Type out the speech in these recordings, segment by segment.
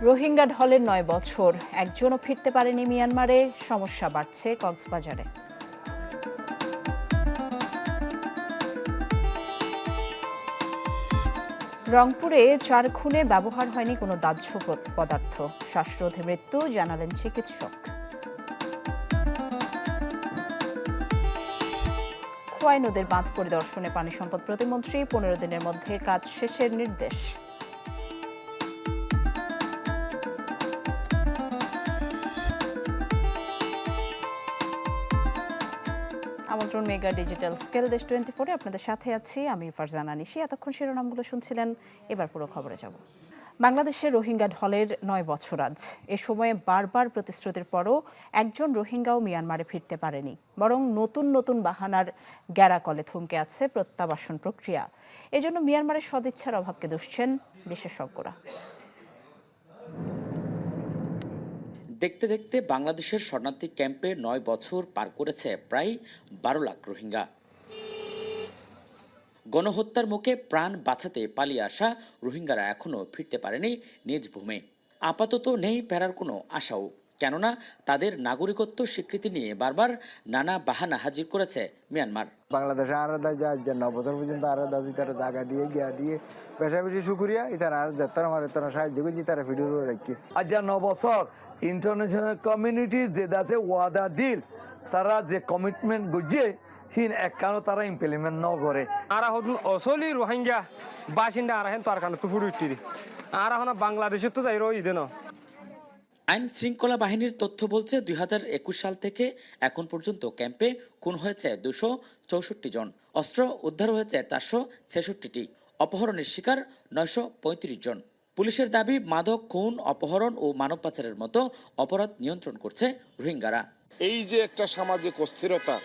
রোহিঙ্গা ঢলের ৯ বছর, একজনও ফিরতে পারেনি মিয়ানমারে, সমস্যা বাড়ছে কক্সবাজারে। রংপুরে ৪ খুনে ব্যবহার হয়নি কোনো দাহ্য পদার্থ, শ্বাসরোধে মৃত্যু, জানালেন চিকিৎসক। খোয়াই নদীর বাঁধ পরিদর্শনে পানি সম্পদ প্রতিমন্ত্রী, ১৫ দিনের মধ্যে কাজ শেষের নির্দেশ। আমন্ত্রণ মেগা ডিজিটাল স্কেল দেশ 24-এ আপনাদের সাথে আছি আমি ফারজানা নিশি। এতক্ষণ শিরোনামগুলো শুনছিলেন, এবার পুরো খবরে যাব। বাংলাদেশের রোহিঙ্গা ঢলের ৯ বছর আজ। এ সময়ে বারবার প্রতিশ্রুতির পরও একজন রোহিঙ্গাও মিয়ানমারে ফিরতে পারেনি, বরং নতুন নতুন বাহানার গ্যারাকলে থমকে আছে প্রত্যাবাসন প্রক্রিয়া। এজন্য মিয়ানমারের সদিচ্ছার অভাবকে দুষছেন বিশেষজ্ঞরা। দেখতে দেখতে বাংলাদেশের শরণার্থী ক্যাম্পে ৯ বছর পার করেছে প্রায় ১২ লাখ রোহিঙ্গা। গণহত্যার মুখে প্রাণ বাঁচাতে পালিয়ে আসা রোহিঙ্গারা এখনও ফিরতে পারেনি নিজ ভূমে। আপাতত নেই ফেরার কোনো আশাও, কেননা তাদের নাগরিকত্ব স্বীকৃতি নিয়ে বারবার নানা বাহানা হাজির করেছে মিয়ানমার। বাংলাদেশে আলাদা যে ৯ বছর পর্যন্ত আলাদা তারা জায়গা দিয়ে গিয়া দিয়ে বেশা বেশি শুক্রিয়া এটার আর যাত্রা আমাদের তারা সাহায্য করছি তারা ভিডিও রাখি। আজ ৯ বছর ইন্টারন্যাশনাল কমিউনিটি যে দাসে ওয়াদা দিল তারা যে কমিটমেন্ট বুঝে হিন একখানো তারা ইমপ্লিমেন্ট ন করে। আর হদুন অসলি রোহিঙ্গা বাসিন্দা আর হেন তার কারণে তো ফুরুটি আর এখন বাংলাদেশে তো যাই রই দেন। আইন শৃঙ্খলা বাহিনীর তথ্য বলছে ২০২১ সাল থেকে এখন পর্যন্ত ক্যাম্পে খুন হয়েছে ২৬৪ জন, অস্ত্র উদ্ধার হয়েছে ৪৬৬টি, অপহরণের শিকার ৯৩৫ জন। পুলিশের দাবি মাদক, খুন, অপহরণ ও মানব পাচারের মতো অপরাধ নিয়ন্ত্রণ করছে রোহিঙ্গারা। এই যে একটা সামাজিক অস্থিরতা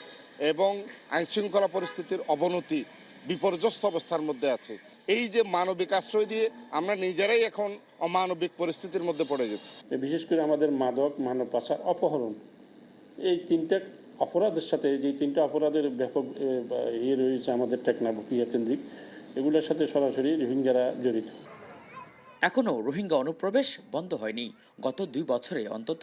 এবং আইনশৃঙ্খলা পরিস্থিতির অবনতি, বিপর্যস্ত অবস্থার মধ্যে আছে, এই যে মানবিক আশ্রয় দিয়ে আমরা নিজেরাই এখন অমানবিক পরিস্থিতির মধ্যে পড়ে গেছি। বিশেষ করে আমাদের মাদক, মানব পাচার, অপহরণ, এই তিনটা অপরাধের সাথে যে তিনটা অপরাধের ব্যাপক রয়েছে আমাদের টেকনাফ ক্রিয়া কেন্দ্রিক, এগুলোর সাথে সরাসরি রোহিঙ্গারা জড়িত। এখনও রোহিঙ্গা অনুপ্রবেশ বন্ধ হয়নি। গত ২ বছরে অন্তত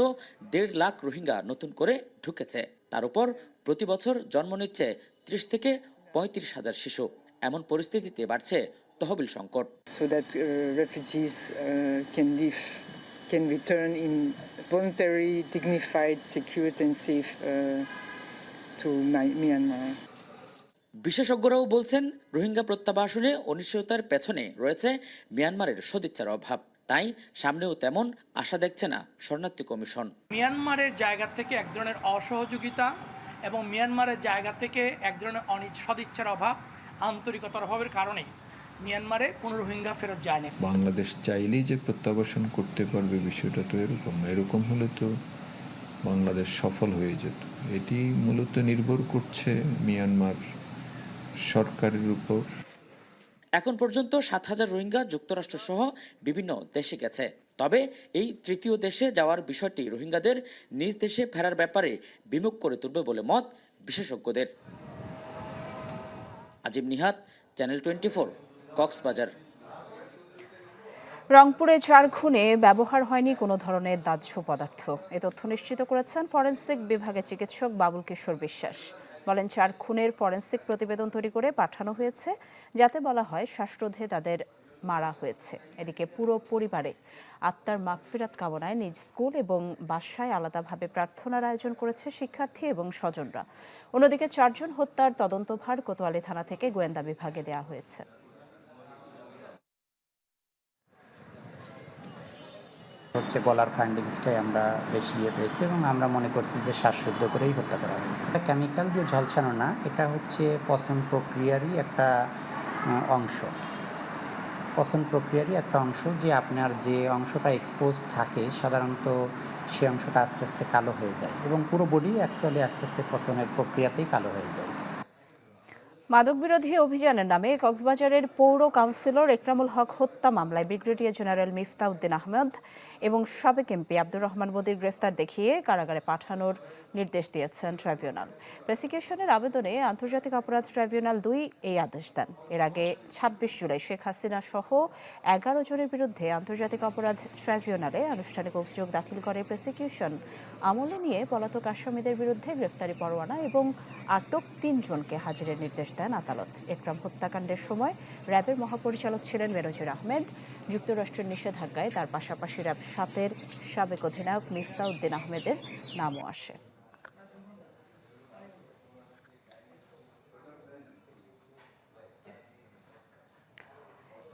১.৫ লাখ রোহিঙ্গা নতুন করে ঢুকেছে। তার উপর প্রতি বছর জন্ম নিচ্ছে ৩০ থেকে ৩৫ হাজার শিশু। এমন পরিস্থিতিতে বাড়ছে তহবিল সংকট। So that refugees can return in voluntary, dignified, secure and safe to Myanmar. বিশেষজ্ঞরাও বলছেন রোহিঙ্গা প্রত্যাবাসনে অনিশ্চয়তার পেছনে রয়েছে মিয়ানমারের সদিচ্ছার অভাব। তাই সামনেও তেমন আশা দেখছে না শরণার্থী কমিশন। মিয়ানমারের জায়গা থেকে এক ধরনের অসহযোগিতা এবং মিয়ানমারের জায়গা থেকে এক ধরনের সদিচ্ছার অভাব, আন্তরিকতার অভাবের কারণে মিয়ানমারে কোনো রোহিঙ্গা ফেরত যায়নি। বাংলাদেশ চাইলেই যে প্রত্যাবাসন করতে পারবে বিষয়টা তো এরকম না। এরকম হলে তো বাংলাদেশ সফল হয়ে যেত। এটি মূলত নির্ভর করছে মিয়ানমার সরকারের উপর। এখন পর্যন্ত ৭,০০০ রোহিঙ্গা যুক্তরাষ্ট্র সহ বিভিন্ন দেশে গেছে। তবে এই তৃতীয় দেশে যাওয়ার বিষয়টি রোহিঙ্গাদের নিজ দেশে ফেরার ব্যাপারে বিমুখ করে তুলবে বলে মত বিশেষজ্ঞদের। আজিম নিহাত, চ্যানেল 24, কক্সবাজার। রংপুরে ৪ খুনে ব্যবহার হয়নি কোনো ধরনের দাহ্য পদার্থ, এ তথ্য নিশ্চিত করেছেন ফরেনসিক বিভাগের চিকিৎসক বাবুল কিশোর বিশ্বাস। বলেন ৪ খুনের ফরেনসিক প্রতিবেদন তৈরি করে পাঠানো হয়েছে, যাতে বলা হয় শ্বাসরোধে তাদের মারা হয়েছে। এদিকে পুরো পরিবারে আত্মার মাগফিরাত কামনায় নিজ স্কুল এবং বাসায় আলাদাভাবে প্রার্থনার আয়োজন করেছে শিক্ষার্থী এবং স্বজনরা। অন্যদিকে ৪ জন হত্যার তদন্তভার কোতোয়ালি থানা থেকে গোয়েন্দা বিভাগে দেওয়া হয়েছে। গলার ফাইন্ডিংসটাই আমরা বেশি পেয়েছি এবং আমরা মনে করছি যে শ্বাসরুদ্ধ করেই হত্যা করা হয়েছে। কেমিক্যাল দিয়ে ঝলসানো না, এটা হচ্ছে পচন প্রক্রিয়ারই একটা অংশ। পচন প্রক্রিয়ারই একটা অংশ, যে আপনার যে অংশটা এক্সপোজ থাকে সাধারণত সে অংশটা আস্তে আস্তে কালো হয়ে যায় এবং পুরো বডি অ্যাকচুয়ালি আস্তে আস্তে পচনের প্রক্রিয়াতেই কালো হয়ে যায়। মাদক বিরোধী অভিযানের নামে কক্সবাজারের পৌর কাউন্সিলর একরামুল হক হত্যা মামলায় ব্রিগেডিয়ার জেনারেল মিফতাউদ্দিন আহমেদ এবং সাবেক এমপি আব্দুর রহমান বদির গ্রেফতার দেখিয়ে কারাগারে পাঠানোর নির্দেশ দিয়েছেন ট্রাইব্যুনাল। প্রসিকিউশনের আবেদনে আন্তর্জাতিক অপরাধ ট্রাইব্যুনাল 2 এই আদেশ দেন। এর আগে 26 জুলাই শেখ হাসিনা সহ 11 জনের বিরুদ্ধে আন্তর্জাতিক অপরাধ ট্রাইব্যুনালে আনুষ্ঠানিক অভিযোগ দাখিল করে প্রসিকিউশন। আমলে নিয়ে পলাতক আসামিদের বিরুদ্ধে গ্রেফতারি পরোয়ানা এবং আটক 3 জনকে হাজিরের নির্দেশ দেন আদালত। একরাম হত্যাকাণ্ডের সময় র্যাবের মহাপরিচালক ছিলেন বেনজির আহমেদ। যুক্তরাষ্ট্রের নিষেধাজ্ঞায় তার পাশাপাশি র্যাব 7-এর সাবেক অধিনায়ক মিফতাউদ্দিন আহমেদের নামও আসে।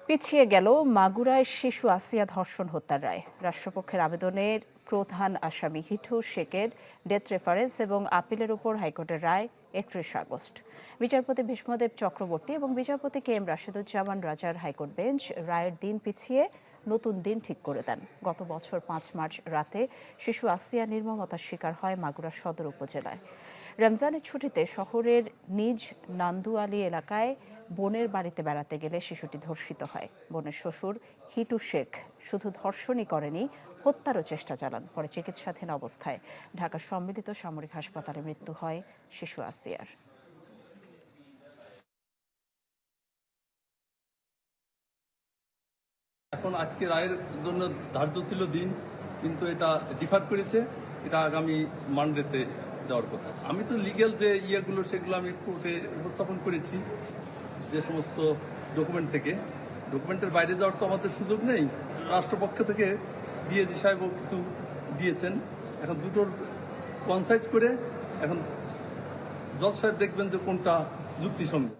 পিছিয়ে গেল মাগুরায় শিশু আসিয়া ধর্ষণ হত্যার রায়। রাষ্ট্রপক্ষের আবেদনের প্রধান আসামি হিটু শেখের ডেথ রেফারেন্স এবং আপিলের উপর হাইকোর্টের রায় 31 আগস্ট। বিচারপতি ভীষ্মদেব চক্রবর্তী এবং বিচারপতি কে এম রাশেদুজ্জামান রাজার হাইকোর্ট বেঞ্চ রায়ের দিন পিছিয়ে নতুন দিন ঠিক করে দেন। গত বছর 5 মার্চ রাতে শিশু আসিয়া নির্মমতার শিকার হয় মাগুরা সদর উপজেলায়। রমজানের ছুটিতে শহরের নিজ নান্দুয়ালি এলাকায় বোনের বাড়িতে বেড়াতে গেলে শিশুটি ধর্ষিত হয়। বোনের শ্বশুর হিটু শেখ শুধু ধর্ষণই করেনি, হত্যারও চেষ্টা চালান। পরে চিকিৎসাধীন অবস্থায় ঢাকার সম্মিলিত সামরিক হাসপাতালে মৃত্যু হয় শিশু আসিয়ার। এখন আজকে রায়ের জন্য ধার্য ছিল দিন, কিন্তু এটা ডিফার করেছে, এটা আগামী মানডেতে দেওয়ার কথা। আমি তো লিগ্যাল যে ইয়েগুলো সেগুলো আমি কোর্টে উপস্থাপন করেছি, যে সমস্ত ডকুমেন্টের বাইরে যাওয়ার তো আমাদের সুযোগ নেই। রাষ্ট্রপক্ষ থেকে ডিএজি সাহেবও কিছু দিয়েছেন, এখন দুটোর কনসাইজ করে এখন জজ সাহেব দেখবেন যে কোনটা যুক্তিসঙ্গত।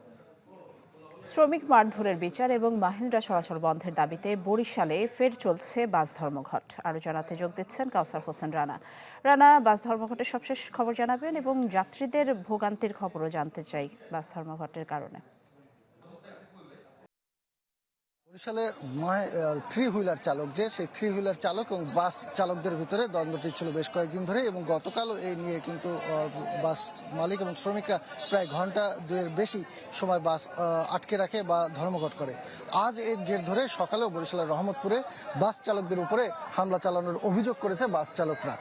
শ্রমিক মারধরের বিচার এবং মাহেন্দ্রা চলাচল বন্ধের দাবিতে বরিশালে ফের চলছে বাস ধর্মঘট। আরও জানাতে যোগ দিচ্ছেন কাউসার হোসেন রানা। রানা, বাস ধর্মঘটের সবশেষ খবর জানাবেন এবং যাত্রীদের ভোগান্তির খবরও জানতে চাই বাস ধর্মঘটের কারণে। বরিশালে 3 হুইলার চালক সেই 3 হুইলার চালক এবং বাস চালকদের ভিতরে দ্বন্দ্বটি ছিল বেশ কয়েকদিন ধরে, এবং গতকালও এই নিয়ে কিন্তু বাস মালিক এবং শ্রমিকরা প্রায় ঘন্টা 2-এর বেশি সময় বাস আটকে রাখে বা ধর্মঘট করে। আজ এর জের ধরে সকালেও বরিশালের রহমতপুরে বাস চালকদের উপরে হামলা চালানোর অভিযোগ করেছে বাস চালকরা।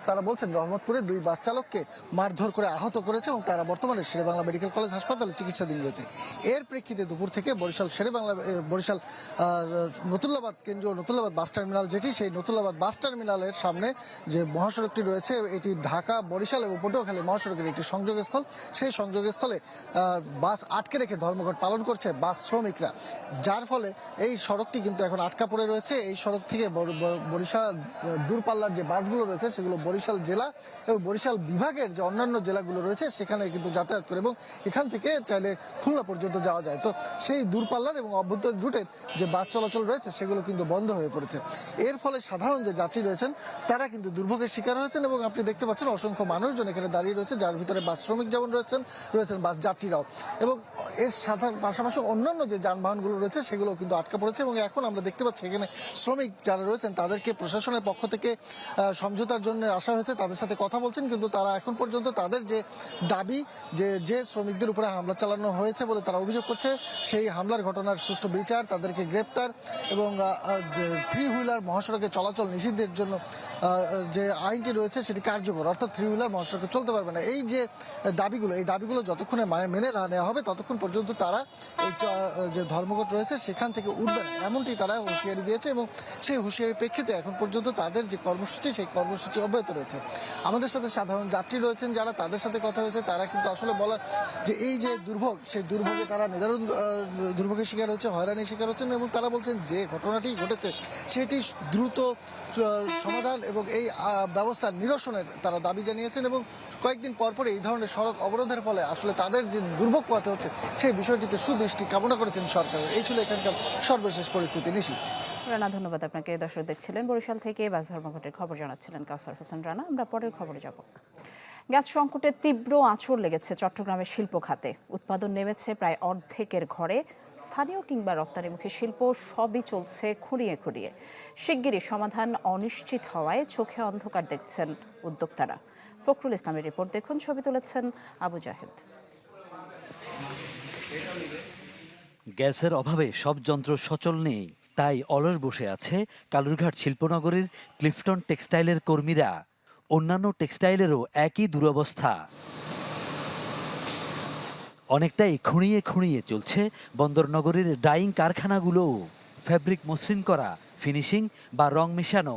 তারা বলছেন রহমতপুরে 2 বাস চালককে মারধর করে আহত করেছে এবং তারা বর্তমানে শেরেবাংলা মেডিকেল কলেজ হাসপাতালে চিকিৎসাধীন রয়েছে। এর প্রেক্ষিতে দুপুর থেকে বরিশাল নতুল্লাবাদ কেন্দ্রীয় নতুল্লাবাদ বাস টার্মিনাল, যেটি সেই নতুল্লাবাদ বাস টার্মিনালের সামনে যে মহাসড়কটি রয়েছে, এটি ঢাকা বরিশাল এবং পটুয়াখালী মহাসড়কের একটি সংযোগস্থল। সেই সংযোগস্থলে বাস আটকে রেখে ধর্মঘট পালন করছে বাস শ্রমিকরা, যার ফলে এই সড়কটি কিন্তু এখন আটকা পড়ে রয়েছে। এই সড়ক থেকে বরিশাল দূরপাল্লার যে বাসগুলো রয়েছে সেগুলো বরিশাল জেলা এবং বরিশাল বিভাগের যে অন্যান্য জেলাগুলো রয়েছে সেখানে কিন্তু যাতায়াত করে, এবং এখান থেকে চাইলে খুলনা পর্যন্ত যাওয়া যায়। তো সেই দূরপাল্লার এবং অভ্যন্তরীণ রুটের যে বাস চলাচল রয়েছে সেগুলো কিন্তু বন্ধ হয়ে পড়েছে। এর ফলে সাধারণ যে যাত্রী রয়েছেন তারা কিন্তু দুর্ভোগের শিকার হয়েছেন, এবং আপনি দেখতে পাচ্ছেন অসংখ্য মানুষজন এখানে দাঁড়িয়ে রয়েছে, যার ভিতরে বাস শ্রমিক যেমন রয়েছেন বাস যাত্রীরাও, এবং এর পাশাপাশি অন্যান্য যে যানবাহনগুলো রয়েছে সেগুলো কিন্তু আটকা পড়েছে। এবং এখন আমরা দেখতে পাচ্ছি এখানে শ্রমিক যারা রয়েছেন তাদেরকে প্রশাসনের পক্ষ থেকে সমঝোতার জন্য আসা হয়েছে, তাদের সাথে কথা বলছেন, কিন্তু তারা এখন পর্যন্ত তাদের যে দাবি যে শ্রমিকদের উপরে হামলা চালানো হয়েছে বলে তারা অভিযোগ করছে, সেই হামলার ঘটনার সুষ্ঠু বিচার, তাদেরকে গ্রেপ্তার এবং 3 হুইলার মহাসড়কে চলাচল নিষিদ্ধের জন্য যে আইনটি রয়েছে সেটি কার্যকর, অর্থাৎ 3 হুইলার মহাসড়কে চলতে পারবে না। এই যে দাবিগুলো যতক্ষণে মেনে না নেওয়া হবে ততক্ষণ পর্যন্ত তারা এই যে ধর্মঘট রয়েছে সেখান থেকে উঠবে না, এমনটি তারা হুঁশিয়ারি দিয়েছে। এবং সেই হুঁশিয়ারির প্রেক্ষিতে এখন পর্যন্ত তাদের যে কর্মসূচি সেই কর্মসূচি অব্যাহত রয়েছে। আমাদের সাথে সাধারণ যাত্রী রয়েছেন যারা, তাদের সাথে কথা হয়েছে, তারা কিন্তু আসলে বলা যে এই যে দুর্ভোগ, সেই দুর্ভোগে তারা নিদারুণ দুর্ভোগের শিকার হচ্ছে, হয়রানির শিকার হচ্ছেন, এবং তারা বলছেন যে ঘটনাটি ঘটেছে সেটি দ্রুত সমাধান এবং এই ব্যবস্থার নিরসনের তারা দাবি জানিয়েছেন। এবং কয়েকদিন পরপর এই ধরনের সড়ক অবরোধের ফলে আসলে তাদের যে দুর্ভোগ পোহাতে হচ্ছে সেই বিষয়টিতে সুদৃষ্টি কামনা করেছেন সরকারের। এই ছিল এখানকার সর্বশেষ পরিস্থিতি। নিশি রানা, ধন্যবাদ আপনাকে। দর্শক দেখছিলেন বরিশাল থেকে বাস ধর্মঘটের খবর জানাচ্ছিলেন কাউসার হোসেন রানা। আমরা পরের খবরে যাব। গ্যাস সংকটের তীব্র আঁচড় লেগেছে চট্টগ্রামের শিল্প খাতে। উৎপাদন নেমেছে প্রায় অর্ধেকের ঘরে। স্থানীয় কিংবা রপ্তানিমুখী শিল্প সবই চলছে খুঁড়িয়ে খুঁড়িয়ে। শিগগিরই সমাধান অনিশ্চিত হওয়ায় চোখে অন্ধকার দেখছেন উদ্যোক্তারা। ফখরুল ইসলামের রিপোর্ট দেখুন, ছবি তুলেছেন আবু জাহেদ। গ্যাসের অভাবে সব যন্ত্র সচল নেই, তাই অলস বসে আছে কালুরঘাট শিল্পনগরীর ক্লিফটন টেক্সটাইলের কর্মীরা। অন্যান্য টেক্সটাইলেরও একই দুরবস্থা। অনেকটাই খুঁড়িয়ে খুঁড়িয়ে চলছে বন্দরনগরীর ডাইং কারখানাগুলোও। ফ্যাব্রিক মসৃণ করা, ফিনিশিং বা রং মেশানো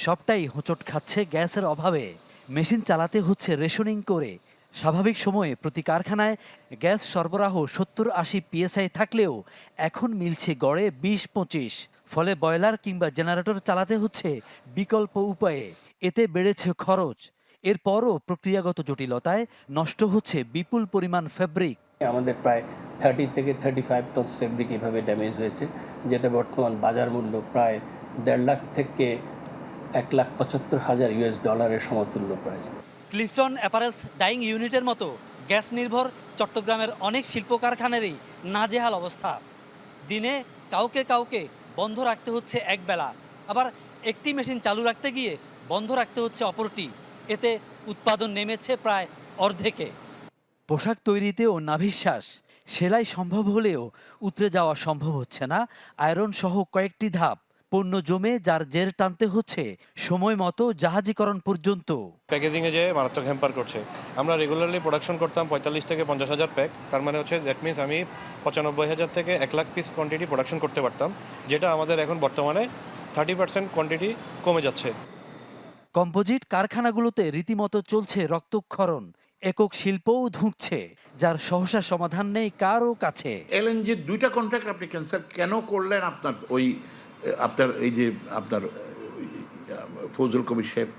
সবটাই হোঁচট খাচ্ছে গ্যাসের অভাবে। মেশিন চালাতে হচ্ছে রেশনিং করে। স্বাভাবিক সময়ে প্রতি কারখানায় গ্যাস সরবরাহ 70-80 PSI থাকলেও এখন মিলছে গড়ে 20-25। ফলে বয়লার কিংবা জেনারেটর চালাতে হচ্ছে বিকল্প উপায়ে। এতে বেড়েছে খরচ। এরপরও প্রক্রিয়াগত জটিলতায় নষ্ট হচ্ছে বিপুল পরিমাণ ফ্যাব্রিক। আমাদের প্রায় 30 থেকে 35 টনস ফেব্রিক এভাবে ড্যামেজ হয়েছে, যেটা বর্তমান বাজার মূল্য প্রায় 1.5 লাখ থেকে $1,75,000 সমতুল্য প্রাইস। ক্লিফটন অ্যাপারেলস ডাইং ইউনিটের মতো গ্যাস নির্ভর চট্টগ্রামের অনেক শিল্প কারখানারই নাজেহাল অবস্থা। দিনে কাউকে কাউকে বন্ধ রাখতে হচ্ছে একবেলা, আবার একটি মেশিন চালু রাখতে গিয়ে বন্ধ রাখতে হচ্ছে অপরটি। এতে উৎপাদন নেমেছে প্রায় অর্ধেকে। পোশাক তৈরিতেও নাভিশ্বাস। সেলাই সম্ভব হলেও উতরে যাওয়া সম্ভব হচ্ছে না আয়রন সহ কয়েকটি ধাপ। পণ্য জমে যার জের টানতে হচ্ছে সময় মতো জাহাজীকরণ পর্যন্ত। প্যাকেজিংয়ে যে মারাত্মক হ্যাম্পার করছে। আমরা রেগুলারলি প্রোডাকশন করতাম 45 থেকে 50,000 প্যাক। তার মানে হচ্ছে দ্যাট মিনস আমি 95,000 থেকে 1 লাখ পিস কোয়ান্টিটি প্রোডাকশন করতে পারতাম, যেটা আমাদের এখন বর্তমানে 30% কোয়ান্টিটি কমে যাচ্ছে। কম্পোজিট কারখানাগুলোতে রীতিমতো চলছে রক্তক্ষরণ। একক শিল্পও ধুঁকছে, যার সহসা সমাধান নেই কারও কাছে। এলএনজি 2টা কন্ট্রাক্ট আপনি ক্যান্সেল কেন করলেন? আপনার এই যে আপনার ফজল কবির সাহেব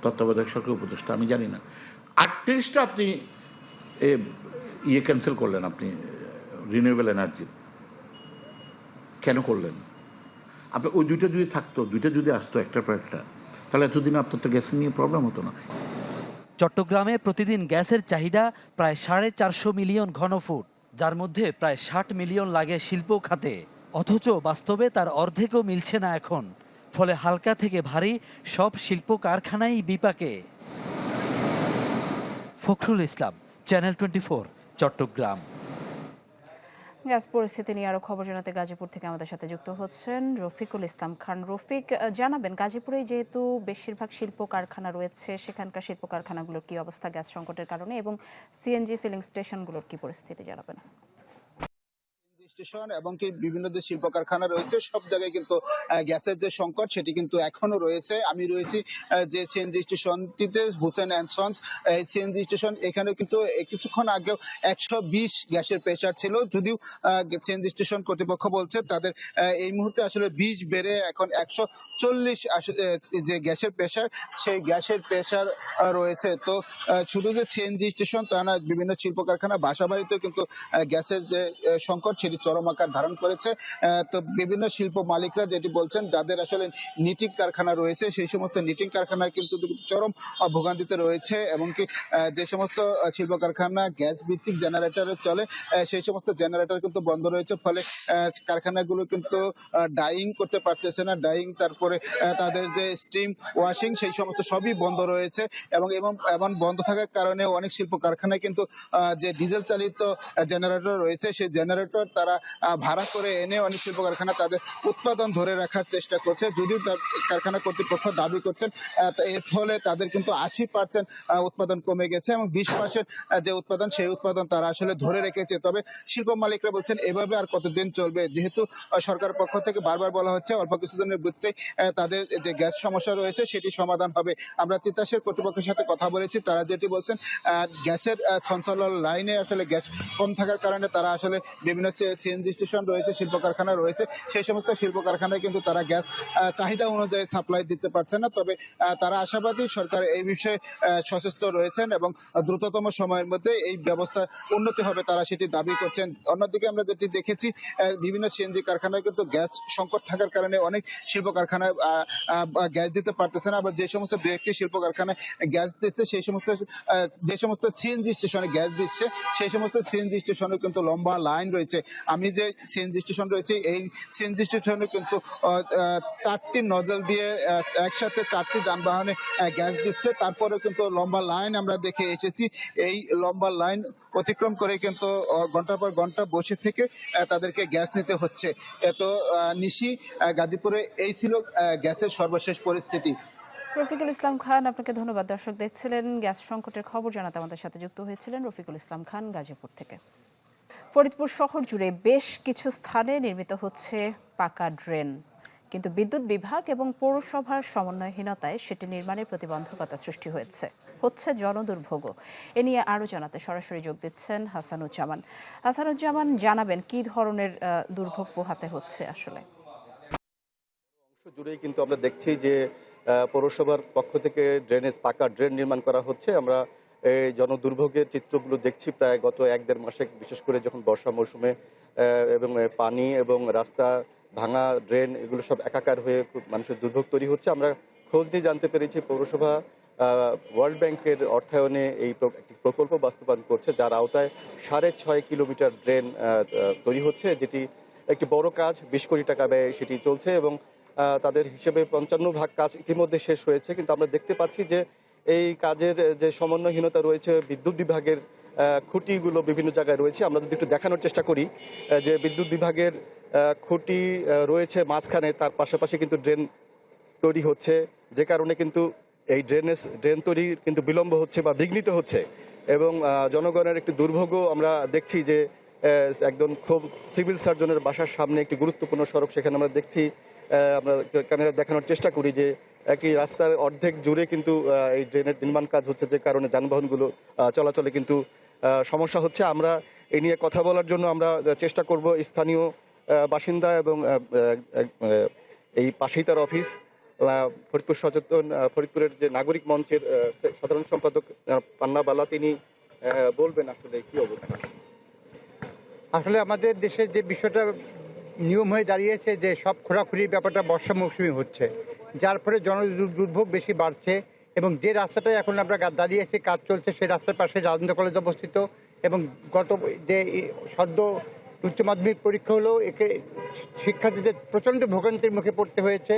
তত্ত্বাবধায়ক সরকার উপদেষ্টা, আমি জানি না, 38টা আপনি ক্যান্সেল করলেন, আপনি রিনিউয়েবল এনার্জি কেন করলেন? আপনার ওই দুইটা যদি থাকতো, দুইটা যদি আসতো একটার পর একটা, তাহলে এতদিন আপনার তো গ্যাস নিয়ে প্রবলেম হতো না। চট্টগ্রামে প্রতিদিন গ্যাসের চাহিদা প্রায় 450 মিলিয়ন ঘনফুট, যার মধ্যে প্রায় 60 মিলিয়ন লাগে শিল্প খাতে। অথচ বাস্তবে তার অর্ধেকও মিলছে না এখন। ফলে হালকা থেকে ভারী সব শিল্প কারখানাই বিপাকে। ফখরুল ইসলাম, চ্যানেল 24, চট্টগ্রাম। গ্যাস পরিস্থিতি নিয়ে আরো খবর জানাতে গাজীপুর থেকে আমাদের সাথে যুক্ত হচ্ছেন রফিকুল ইসলাম খান। রফিক, জানাবেন গাজীপুরে যেহেতু বেশিরভাগ শিল্প কারখানা রয়েছে, সেখানকার শিল্প কারখানাগুলোর কি অবস্থা গ্যাস সংকটের কারণে, এবং সিএনজি ফিলিং স্টেশনগুলোর কি পরিস্থিতি জানাবেন? স্টেশন এবং কি বিভিন্ন যে শিল্প কারখানা রয়েছে সব জায়গায় কিন্তু গ্যাসের যে সংকট সেটি কিন্তু এখনো রয়েছে। আমি রয়েছি যে সিএনজি স্টেশনটিতে, Hussain and sons CNG station. এখানে কিন্তু কিছুক্ষণ আগেও 120 গ্যাসের প্রেসার ছিল, যদিও সিএনজি স্টেশন কর্তৃপক্ষ বলছে তাদের এই মুহূর্তে আসলে 20 বেড়ে এখন 140 যে গ্যাসের প্রেসার, সেই গ্যাসের প্রেসার রয়েছে। তো শুধু যে সিএনজি স্টেশন তা না, বিভিন্ন শিল্প কারখানা, বাসাবাড়িতেও কিন্তু গ্যাসের যে সংকট সেটি চরম আকার ধারণ করেছে। তো বিভিন্ন শিল্প মালিকরা যেটি বলছেন, যাদের আসলে নিটিং কারখানা রয়েছে সেই সমস্ত নিটিং কারখানায় কিন্তু চরম ভোগান্তিতে রয়েছে, এবং কি যে সমস্ত শিল্প কারখানা গ্যাস ভিত্তিক জেনারেটরে চলে সেই সমস্ত জেনারেটর কিন্তু বন্ধ রয়েছে। ফলে কারখানাগুলো কিন্তু ডাইং করতে পারতেছে না। ডাইং, তারপরে তাদের যে স্টিম ওয়াশিং, সেই সমস্ত সবই বন্ধ রয়েছে। এবং এমন বন্ধ থাকার কারণে অনেক শিল্প কারখানায় কিন্তু যে ডিজেল চালিত জেনারেটর রয়েছে সেই জেনারেটর তারা ভাড়া করে এনে অনেক শিল্প কারখানা তাদের উৎপাদন ধরে রাখার চেষ্টা করছে, যদিও কারখানা কর্তৃপক্ষ দাবি করছেন এর ফলে তাদের কিন্তু 80% উৎপাদন কমে গেছে এবং 20% যে উৎপাদন সেই উৎপাদন তারা আসলে ধরে রেখেছে। তবে শিল্প মালিকরা বলছেন এভাবে আর কতদিন চলবে, যেহেতু সরকার পক্ষ থেকে বারবার বলা হচ্ছে অল্প কিছুদিনের ভিতরে তাদের যে গ্যাস সমস্যা রয়েছে সেটি সমাধান হবে। আমরা তিতাসের কর্তৃপক্ষের সাথে কথা বলেছি, তারা যেটি বলছেন গ্যাসের সঞ্চালন লাইনে আসলে গ্যাস কম থাকার কারণে তারা আসলে বিভিন্ন সিএনজি স্টেশন রয়েছে, শিল্প কারখানা রয়েছে, সেই সমস্ত শিল্প কারখানায় কিন্তু তারা গ্যাস চাহিদা অনুযায়ী সাপ্লাই দিতে পারছে না। তবে তারা আশাবাদী সরকার এই বিষয়ে সচেষ্ট রয়েছেন এবং দ্রুততম সময়ের মধ্যে এই ব্যবস্থা উন্নতি হবে তারা সেটি দাবি করছেন। অন্যদিকে আমরা যেটি দেখেছি বিভিন্ন সিএনজি কারখানায় কিন্তু গ্যাস সংকট থাকার কারণে অনেক শিল্প কারখানায় গ্যাস দিতে পারতেছে না। আবার যে সমস্ত দু একটি শিল্প কারখানায় গ্যাস দিচ্ছে সেই সমস্ত যে সমস্ত সিএনজি স্টেশনে গ্যাস দিচ্ছে সেই সমস্ত সিএনজি স্টেশনে কিন্তু লম্বা লাইন রয়েছে। আমি যে সিএনজি স্টেশন রয়েছে এই সিএনজি স্টেশনে কিন্তু 4টি নজল দিয়ে একসাথে 4টি যানবাহনে গ্যাস দিচ্ছে, তারপরেও কিন্তু লম্বা লাইন আমরা দেখে এসেছি। এই লম্বা লাইন অতিক্রম করে কিন্তু ঘন্টার পর ঘন্টা বসে থেকে তাদেরকে গ্যাস নিতে হচ্ছে। এত নিশি গাজীপুরে এই ছিল গ্যাসের সর্বশেষ পরিস্থিতি। রফিকুল ইসলাম খান, আপনাকে ধন্যবাদ। দর্শক দেখছিলেন গ্যাস সংকটের খবর জানাতে আমাদের সাথে যুক্ত হয়েছিলেন রফিকুল ইসলাম খান গাজীপুর থেকে। ফরিদপুর শহর জুড়ে বেশ কিছু স্থানে নির্মিত হচ্ছে পাকা ড্রেন, কিন্তু বিদ্যুৎ বিভাগ এবং পৌরসভার সমন্বয়হীনতায় সেটি নির্মাণের প্রতিবন্ধকতা সৃষ্টি হচ্ছে জনদুর্ভোগও। এ নিয়ে আরও জানাতে সরাসরি যোগ দিচ্ছেন হাসানুজ্জামান। হাসানুজ্জামান, জানাবেন কি ধরনের দুর্ভোগ পোহাতে হচ্ছে আসলে? জুড়েই কিন্তু আমরা দেখছি যে পৌরসভার পক্ষ থেকে পাকা ড্রেন নির্মাণ করা হচ্ছে। আমরা এই জনদুর্ভোগের চিত্রগুলো দেখছি প্রায় গত 1-1.5 মাসে, বিশেষ করে যখন বর্ষা মৌসুমে এবং পানি এবং রাস্তা ভাঙা, ড্রেন এগুলো সব একাকার হয়ে খুব মানুষের দুর্ভোগ তৈরি হচ্ছে। আমরা খোঁজ নিয়ে জানতে পেরেছি পৌরসভা ওয়ার্ল্ড ব্যাংকের অর্থায়নে একটি প্রকল্প বাস্তবায়ন করছে, যার আওতায় 6.5 কিলোমিটার ড্রেন তৈরি হচ্ছে, যেটি একটি বড় কাজ। 20 কোটি টাকা ব্যয়ে সেটি চলছে এবং তাদের হিসেবে 55 ভাগ কাজ ইতিমধ্যে শেষ হয়েছে। কিন্তু আমরা দেখতে পাচ্ছি যে এই কাজের যে সমন্বয়হীনতা রয়েছে, বিদ্যুৎ বিভাগের খুঁটিগুলো বিভিন্ন জায়গায় রয়েছে। আমরা যদি একটু দেখানোর চেষ্টা করি যে বিদ্যুৎ বিভাগের খুঁটি রয়েছে মাঝখানে, তার পাশাপাশি কিন্তু ড্রেন তৈরি হচ্ছে, যে কারণে কিন্তু এই ড্রেন তৈরি কিন্তু বিলম্ব হচ্ছে বা বিঘ্নিত হচ্ছে এবং জনগণের একটি দুর্ভোগও আমরা দেখছি যে একদম খুব সিভিল সার্জনের বাসার সামনে একটি গুরুত্বপূর্ণ সড়ক, সেখানে আমরা দেখছি, আমরা ক্যামেরা দেখানোর চেষ্টা করি যে একই রাস্তার অর্ধেক জুড়ে কিন্তু এই ড্রেনের নির্মাণ কাজ হচ্ছে, যে কারণে যানবাহনগুলো চলাচলে কিন্তু সমস্যা হচ্ছে। আমরা এই নিয়ে কথা বলার জন্য আমরা চেষ্টা করব স্থানীয় বাসিন্দা এবং এই পাশেই তার অফিস, ফরিদপুরের যে নাগরিক মঞ্চের সাধারণ সম্পাদক পান্না বালা, তিনি বলবেন আসলে কি অবস্থা। আসলে আমাদের দেশের যে বিষয়টা নিয়ম হয়ে দাঁড়িয়েছে যে সব খোরাখুরির ব্যাপারটা বর্ষা মৌসুমে হচ্ছে, যার ফলে দুর্ভোগ বেশি বাড়ছে। এবং যে রাস্তাটায় এখন আমরা দাঁড়িয়ে আছি, কাজ চলছে, সেই রাস্তার পাশে রাজেন্দ্র কলেজ অবস্থিত এবং গত যে সদ্য উচ্চ মাধ্যমিক পরীক্ষা হলো, একে শিক্ষার্থীদের প্রচণ্ড ভোগান্তির মুখে পড়তে হয়েছে।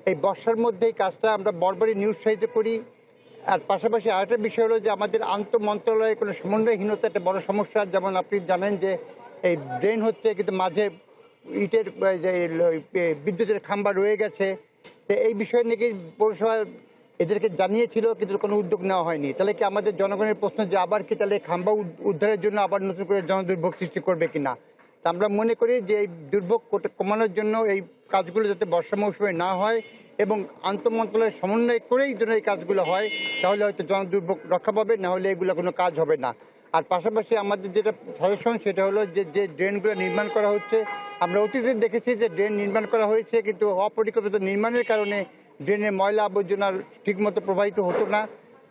এই বর্ষার মধ্যে এই কাজটা আমরা বরাবরই নিরুৎসাহিত করি। আর পাশাপাশি আরেকটা বিষয় হলো যে আমাদের আন্তঃমন্ত্রণালয়ের কোনো সমন্বয়হীনতা একটা বড় সমস্যা। যেমন আপনি জানেন যে এই ড্রেন হচ্ছে, কিন্তু মাঝে ইটের বিদ্যুতের খাম্বা রয়ে গেছে। তো এই বিষয়ে নাকি পৌরসভা এদেরকে জানিয়েছিল, কিন্তু কোনো উদ্যোগ নেওয়া হয়নি। তাহলে কি আমাদের জনগণের প্রশ্ন যে আবার কি তাহলে খাম্বা উদ্ধারের জন্য আবার নতুন করে জনদুর্ভোগ সৃষ্টি করবে কিনা। তা আমরা মনে করি যে এই দুর্ভোগ কমানোর জন্য এই কাজগুলো যাতে বর্ষা মৌসুমে না হয় এবং আন্তঃমন্ত্রণালয়ের সমন্বয় করেই যেন এই কাজগুলো হয়, তাহলে হয়তো জনদুর্ভোগ রক্ষা পাবে, না হলে এগুলো কোনো কাজ হবে না। আর পাশাপাশি আমাদের যেটা সাজেশন সেটা হলো যে ড্রেনগুলো নির্মাণ করা হচ্ছে, আমরা অতীতে দেখেছি যে ড্রেন নির্মাণ করা হয়েছে, কিন্তু অপরিকল্পিত নির্মাণের কারণে ড্রেনের ময়লা আবর্জনা ঠিকমতো প্রবাহিত হতো না,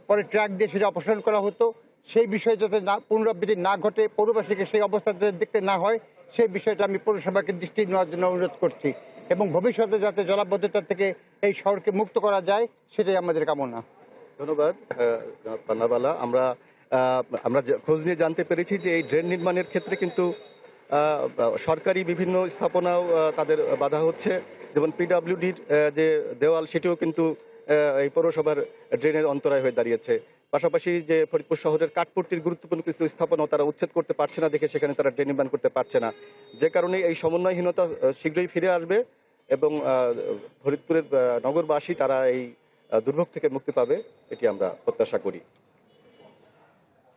পরে ট্রাক দিয়ে সেটা অপসারণ করা হতো। সেই বিষয়ে যাতে পুনরাবৃত্তি না ঘটে, পৌরবাসীকে সেই অবস্থা দেখতে না হয়, সেই বিষয়টা আমি পৌরসভাকে দৃষ্টি নেওয়ার জন্য অনুরোধ করছি এবং ভবিষ্যতে যাতে জলাবদ্ধতা থেকে এই শহরকে মুক্ত করা যায়, সেটাই আমাদের কামনা। ধন্যবাদ পান্নাবালা। আমরা খোঁজ নিয়ে জানতে পেরেছি যে এই ড্রেন নির্মাণের ক্ষেত্রে কিন্তু সরকারি বিভিন্ন স্থাপনাও তাদের বাধা হচ্ছে, যেমন পিডব্লিউডির যে দেওয়াল, সেটিও কিন্তু এই পৌরসভার ড্রেনের অন্তরায় হয়ে দাঁড়িয়েছে। পাশাপাশি যে ফরিদপুর শহরের কাঠপট্টির গুরুত্বপূর্ণ কিছু স্থাপনাও তারা উচ্ছেদ করতে পারছে না দেখে সেখানে তারা ড্রেন নির্মাণ করতে পারছে না, যে কারণে এই সমন্বয়হীনতা শীঘ্রই ফিরে আসবে এবং ফরিদপুরের নগরবাসী তারা এই দুর্ভোগ থেকে মুক্তি পাবে, এটি আমরা প্রত্যাশা করি।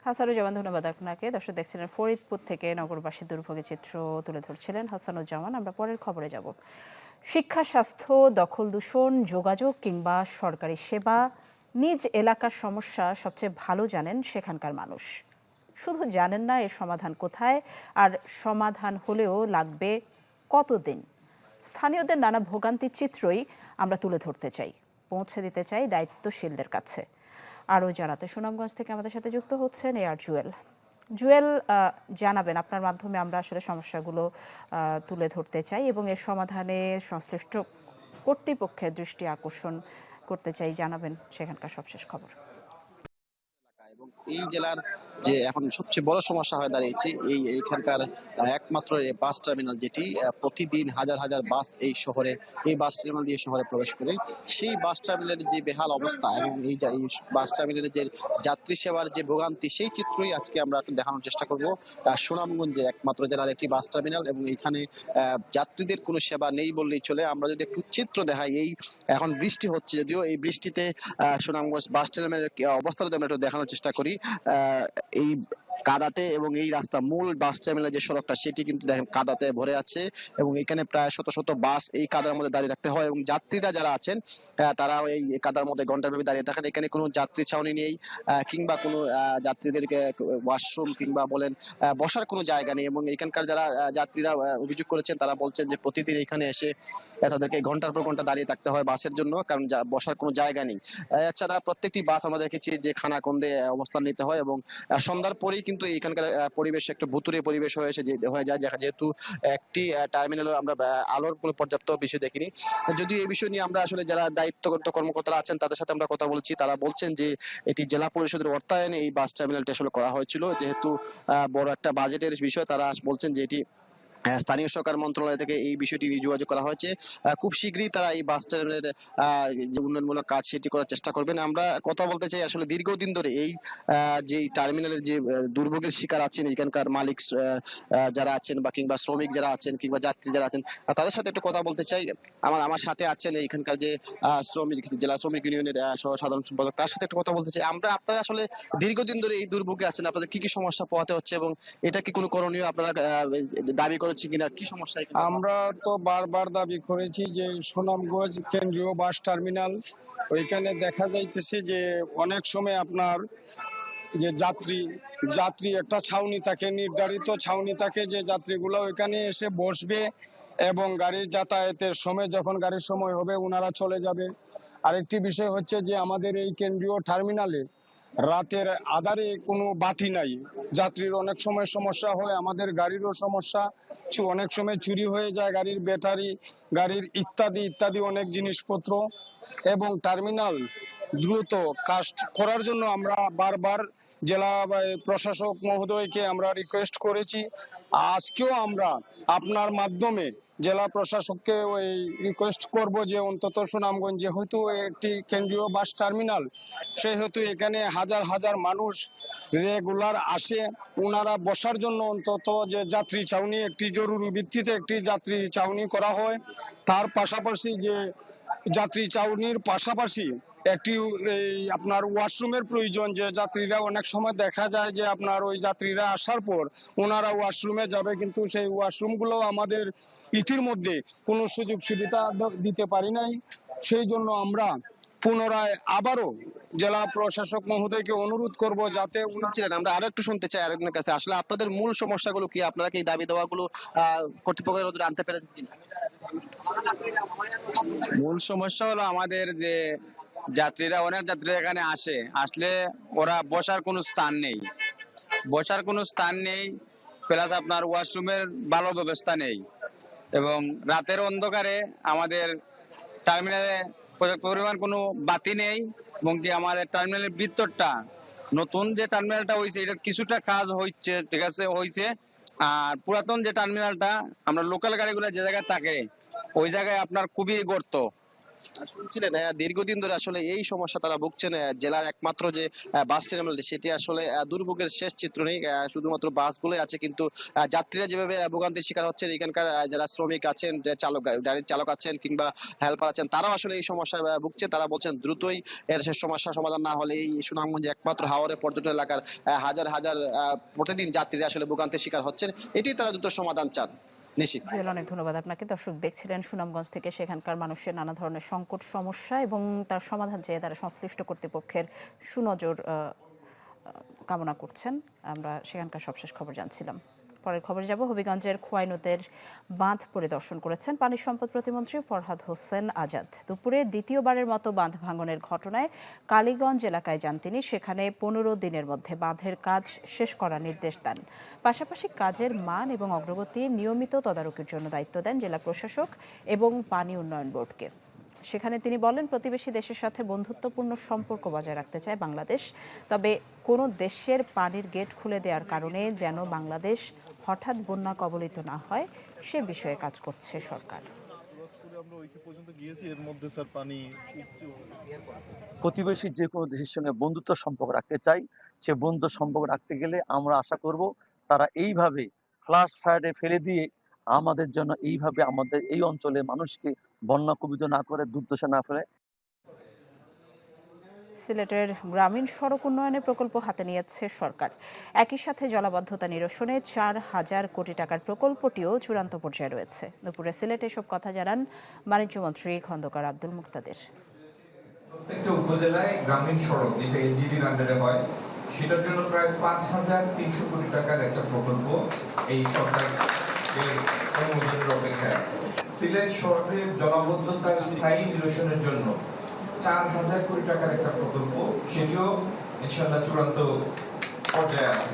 হাসানুজ্জামান, ধন্যবাদ আপনাকে। দর্শক দেখছিলেন ফরিদপুর থেকে নগরবাসীর দুর্ভোগের চিত্র তুলে ধরছিলেন হাসানুজ্জামান। আমরা পরের খবরে যাব। শিক্ষা, স্বাস্থ্য, দখল দূষণ, যোগাযোগ কিংবা সরকারি সেবা, নিজ এলাকার সমস্যা সবচেয়ে ভালো জানেন সেখানকার মানুষ। শুধু জানেন না এর সমাধান কোথায়, আর সমাধান হলেও লাগবে কতদিন। স্থানীয়দের নানা ভোগান্তির চিত্রই আমরা তুলে ধরতে চাই, পৌঁছে দিতে চাই দায়িত্বশীলদের কাছে। আরও জানাতে সুনামগঞ্জ থেকে আমাদের সাথে যুক্ত হচ্ছেন এআর জুয়েল। জুয়েল, জানাবেন, আপনার মাধ্যমে আমরা আসলে সমস্যাগুলো তুলে ধরতে চাই এবং এর সমাধানে সংশ্লিষ্ট কর্তৃপক্ষের দৃষ্টি আকর্ষণ করতে চাই। জানাবেন সেখানকার সবশেষ খবর। এই জেলার যে এখন সবচেয়ে বড় সমস্যা হয়ে দাঁড়িয়েছে এইখানকার একমাত্র এই বাস টার্মিনাল, যেটি প্রতিদিন হাজার হাজার বাস এই বাস টার্মিনাল দিয়ে শহরে প্রবেশ করে। সেই বাস টার্মিনালের যে বেহাল অবস্থা এবং এই বাস টার্মিনালের যে যাত্রী সেবার যে ভোগান্তি, সেই চিত্রই আজকে আমরা একটু দেখানোর চেষ্টা করব। সুনামগঞ্জে একমাত্র জেলার একটি বাস টার্মিনাল এবং এখানে যাত্রীদের কোনো সেবা নেই বললেই চলে। আমরা যদি একটু চিত্র দেখাই, এখন বৃষ্টি হচ্ছে, যদিও এই বৃষ্টিতে সুনামগঞ্জ বাস টার্মিনালের অবস্থা যদি আমরা একটু দেখানোর চেষ্টা করি, এই কাদাতে এবং এই রাস্তা মূল বাস টার্মিনালের যে সড়কটা সেটি কিন্তু দেখেন কাদাতে ভরে আছে এবং এখানে প্রায় শত শত বাস এই কাদার মধ্যে দাঁড়িয়ে থাকতে হয় এবং যাত্রীরা যারা আছেন তারা এই কাদার মধ্যে ঘন্টাব্যাপী দাঁড়িয়ে থাকেন। এখানে কোনো যাত্রী ছাউনি নেই কিংবা কোনো যাত্রীদেরকে ওয়াশরুম কিংবা বলেন বসার কোনো জায়গা নেই এবং এখানকার যারা যাত্রীরা অভিযোগ করেছেন তারা বলছেন যে প্রতিদিন এখানে এসে তাদেরকে ঘন্টার পর ঘন্টা দাঁড়িয়ে থাকতে হয় বাসের জন্য, কারণ বসার কোনো জায়গা নেই। এছাড়া প্রত্যেকটি বাস আমরা দেখেছি যে খানাখন্দে অবস্থান নিতে হয় এবং সন্ধ্যার পরেই কিন্তু এখানকার পরিবেশ একটু ভুতুরে পরিবেশ হয়ে যায়, যেহেতু একটি টার্মিনালে আমরা আলোর কোনো পর্যাপ্ত বিষয় দেখিনি। যদিও এই বিষয় নিয়ে আমরা আসলে যারা দায়িত্বরত কর্মকর্তারা আছেন তাদের সাথে আমরা কথা বলছি, তারা বলছেন যে এটি জেলা পরিষদের অর্থায়নে এই বাস টার্মিনালটি আসলে করা হয়েছিল, যেহেতু বড় একটা বাজেটের বিষয়। তারা বলছেন যে এটি স্থানীয় সরকার মন্ত্রণালয় থেকে এই বিষয়টি যোগাযোগ করা হয়েছে। খুব শীঘ্রই তারা এই বাস টার্মিনালের যে উন্নয়নমূলক কাজ সেটি করার চেষ্টা করবেন। আমরা কথা বলতে চাই আসলে দীর্ঘদিন ধরে এই যে টার্মিনালের যে দুর্ভোগের শিকার আছেন এখানকার মালিক যারা আছেন বা কিংবা শ্রমিক যারা আছেন কিংবা যাত্রী যারা আছেন, তাদের সাথে একটু কথা বলতে চাই। আমার সাথে আছেন এখানকার যে শ্রমিক জেলা শ্রমিক ইউনিয়নের সাধারণ সম্পাদক, তার সাথে একটু কথা বলতে চাই। আপনারা আসলে দীর্ঘদিন ধরে এই দুর্ভোগে আছেন, আপনাদের কি কি সমস্যা পোহাতে হচ্ছে এবং এটা কি কোনো করণীয় আপনারা দাবি করেছি কিনা, কি সমস্যা? আমরা তো বারবার দাবি করেছি যে সুনামগঞ্জ কেন্দ্রীয় বাস টার্মিনাল, ওইখানে দেখা যাইতেছে যে অনেক সময় আপনার যে যাত্রী একটা ছাউনি থাকে, নির্ধারিত ছাউনি থাকে যে যাত্রীগুলো ওইখানে এসে বসবে এবং গাড়ির যাতায়াতের সময় যখন গাড়ির সময় হবে ওনারা চলে যাবে। আরেকটি বিষয় হচ্ছে যে আমাদের এই কেন্দ্রীয় টার্মিনালে রাতের আধারে কোনো বাতি নাই, যাত্রীর অনেক সময় সমস্যা হয়, আমাদের গাড়িরও সমস্যা, অনেক সময় চুরি হয়ে যায় গাড়ির ব্যাটারি, গাড়ির ইত্যাদি অনেক জিনিসপত্র। এবং টার্মিনাল দ্রুত কাজ করার জন্য আমরা বারবার জেলা প্রশাসক মহোদয়কে আমরা রিকোয়েস্ট করেছি। আজকেও আমরা আপনার মাধ্যমে জেলা প্রশাসককে ওই রিকোয়েস্ট করব যে অন্তত সুনামগঞ্জ যেহেতু একটি কেন্দ্রীয় বাস টার্মিনাল, সেহেতু এখানে হাজার হাজার মানুষ রেগুলার আসে, ওনারা বসার জন্য অন্তত যে যাত্রী ছাউনি, একটি জরুরি ভিত্তিতে একটি যাত্রী ছাউনি করা হয়। তার পাশাপাশি যে যাত্রী ছাউনির পাশাপাশি একটি আপনার ওয়াশরুমের প্রয়োজন, যে যাত্রীরা অনেক সময় দেখা যায় যে আপনার ওই যাত্রীরা আসার পর ওনারা ওয়াশরুমে যাবে, কিন্তু সেই ওয়াশরুমগুলো আমাদের ইতিমধ্যে কোনো সুযোগ সুবিধা দিতে পারি নাই। সেই জন্য আমরা পুনরায় আবারও জেলা প্রশাসক মহোদয়কে অনুরোধ করব যাতে আমরা আরো একটু শুনতে চাই আরেকজনের কাছে, আসলে আপনাদের মূল সমস্যাগুলো কি, আপনারা কি দাবি দেওয়াগুলো কর্তৃপক্ষের নজরে আনতে পেরেছেন কিনা? মূল সমস্যা হলো আমাদের যে অনেক যাত্রীরা এখানে আসলে ওরা বসার কোনো স্থান নেই, প্লাস আপনার ওয়াশরুমের ভালো ব্যবস্থা নেই এবং রাতের অন্ধকারে আমাদের টার্মিনালে পর্যাপ্ত পরিমাণ কোনো বাতি নেই এবং কি আমাদের টার্মিনালের ভিতরটা, নতুন যে টার্মিনালটা হয়েছে এটা কিছুটা কাজ হচ্ছে, ঠিক আছে হয়েছে, আর পুরাতন যে টার্মিনালটা আমরা লোকাল গাড়িগুলো যে জায়গায় থাকে ওই জায়গায় আপনার খুবই গর্ত। শুনছিলেন দীর্ঘদিন ধরে আসলে এই সমস্যা তারা ভুগছেন। জেলার একমাত্র যে বাস টার্মিনাল সেটি আসলে দুর্ভোগের শেষ চিত্র নেই, শুধুমাত্র বাসগুলোই আছে, কিন্তু যাত্রীরা যেভাবে ভোগান্তির শিকার হচ্ছেন, এখানকার যারা শ্রমিক আছেন, গাড়ির চালক আছেন কিংবা হেল্পার আছেন, তারাও আসলে এই সমস্যায় ভুগছে। তারা বলছেন দ্রুতই এর শেষ সমস্যার সমাধান না হলে এই সুনামগঞ্জে একমাত্র হাওরে পর্যটন এলাকার হাজার হাজার প্রতিদিন যাত্রীরা আসলে ভোগান্তির শিকার হচ্ছেন, এটি তারা দ্রুত সমাধান চান। অনেক ধন্যবাদ আপনাকে। দর্শক দেখছিলেন সুনামগঞ্জ থেকে সেখানকার মানুষের নানা ধরনের সংকট সমস্যা এবং তার সমাধান চেয়ে তারা সংশ্লিষ্ট কর্তৃপক্ষের সুনজর কামনা করছেন। আমরা সেখানকার সবশেষ খবর জানছিলাম। পরের খবরে যাব। হবিগঞ্জের খোয়াই নদের বাঁধ পরিদর্শন করেছেন পানি সম্পদ প্রতিমন্ত্রী ফরহাদ হোসেন আজাদ। দুপুরে দ্বিতীয়বারের মতো বাঁধ ভাঙনের ঘটনায় কালীগঞ্জ এলাকায় যান তিনি। সেখানে 15 দিনের মধ্যে বাঁধের কাজ শেষ করার নির্দেশ দেন। পাশাপাশি কাজের মান এবং অগ্রগতি নিয়মিত তদারকির জন্য দায়িত্ব দেন জেলা প্রশাসক এবং পানি উন্নয়ন বোর্ডকে। সেখানে তিনি বলেন, প্রতিবেশী দেশের সাথে বন্ধুত্বপূর্ণ সম্পর্ক বজায় রাখতে চায় বাংলাদেশ। তবে কোনো দেশের পানির গেট খুলে দেওয়ার কারণে যেন বাংলাদেশ হঠাৎ বন্যা কবলিত না হয় সে বিষয়ে কাজ করছে সরকার। প্রতিবেশী যে কোনো দেশের সঙ্গে বন্ধুত্ব সম্পর্ক রাখতে চাই, সে বন্ধুত্ব সম্পর্ক রাখতে গেলে আমরা আশা করব তারা এইভাবে ফ্লাশ ফায়ারে ফেলে দিয়ে আমাদের জন্য এইভাবে আমাদের এই অঞ্চলে মানুষকে বন্যা কবলিত না করে দুর্দশা না ফেলে। সিলেটের গ্রামীণ সড়ক উন্নয়নের প্রকল্প হাতে নিয়েছে সরকার। একই সাথে জলাবদ্ধতা নিরসনে 4,000 কোটি টাকার প্রকল্পটিও চূড়ান্ত পর্যায়ে রয়েছে। দুপুরে সিলেটে এসব কথা জানান বাণিজ্যমন্ত্রী খন্দকার আব্দুল মুক্তাদির। প্রত্যেকটা উপজেলায় গ্রামীণ সড়ক যেটা এনজিডির আন্ডারে হয়, সেটার জন্য প্রায় 5,300 কোটি টাকার একটা প্রকল্প এই সরকারের অনুমোদনের অপেক্ষায়। সিলেট শহরে জলাবদ্ধতার স্থায়ী নিরসনের জন্য 4,000 কোটি টাকার একটা প্রকল্প, সেটিও ইনশাআল্লাহ চূড়ান্ত পর্যায়ে আছে।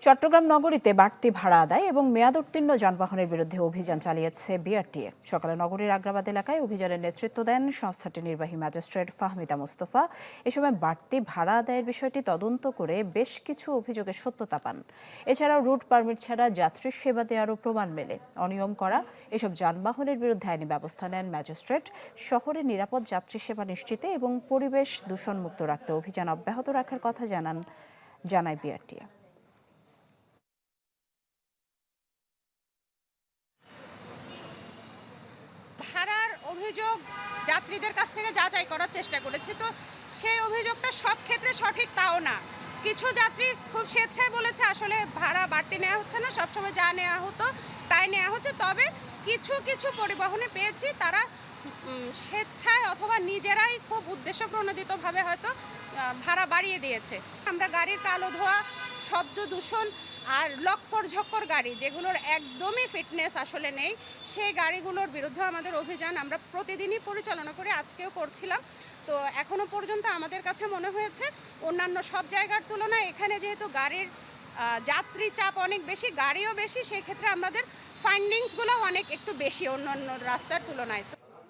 চট্টগ্রাম নগরীতে বাড়তি ভাড়া আদায় এবং মেয়াদোত্তীর্ণ যানবাহনের বিরুদ্ধে অভিযান চালিয়েছে বিআরটিএ। সকালে নগরীর আগ্রাবাদ এলাকায় অভিযানের নেতৃত্ব দেন সংস্থাটির নির্বাহী ম্যাজিস্ট্রেট ফাহমিদা মোস্তফা। এ সময় বাড়তি ভাড়া আদায়ের বিষয়টি তদন্ত করে বেশ কিছু অভিযোগের সত্যতা পান। এছাড়াও রুট পারমিট ছাড়া যাত্রী সেবা দেওয়ারও প্রমাণ মেলে। অনিয়ম করা এসব যানবাহনের বিরুদ্ধে আইনি ব্যবস্থা নেন ম্যাজিস্ট্রেট। শহরে নিরাপদ যাত্রী সেবা নিশ্চিতে এবং পরিবেশ দূষণমুক্ত রাখতে অভিযান অব্যাহত রাখার কথা জানায় বিআরটিএ। ভাড়ার অভিযোগ যাত্রীদের কাছ থেকে যাচাই করার চেষ্টা করেছি, তো সেই অভিযোগটা সব ক্ষেত্রে সঠিক তাও না। কিছু যাত্রী খুব স্বেচ্ছায় বলেছে আসলে ভাড়া বাড়তি নেওয়া হচ্ছে না, সবসময় যা নেওয়া হতো তাই নেওয়া হচ্ছে। তবে কিছু কিছু পরিবহনে পেয়েছি তারা স্বেচ্ছায় অথবা নিজেরাই খুব উদ্দেশ্যপ্রণোদিতভাবে হয়তো ভাড়া বাড়িয়ে দিয়েছে। আমরা গাড়ির কালো ধোয়া, শব্দ দূষণ আর লক্কর ঝক্কর গাড়ি যেগুলোর একদমই ফিটনেস আসলে নেই, সেই গাড়িগুলোর বিরুদ্ধে আমাদের অভিযান আমরা প্রতিদিনই পরিচালনা করে, আজকেও করছিলাম। তো এখনও পর্যন্ত আমাদের কাছে মনে হয়েছে অন্যান্য সব জায়গার তুলনায় এখানে যেহেতু গাড়ির যাত্রী চাপ অনেক বেশি, গাড়িও বেশি, সেই ক্ষেত্রে আমাদের ফাইন্ডিংসগুলো অনেক একটু বেশি অন্যান্য রাস্তার তুলনায়। তো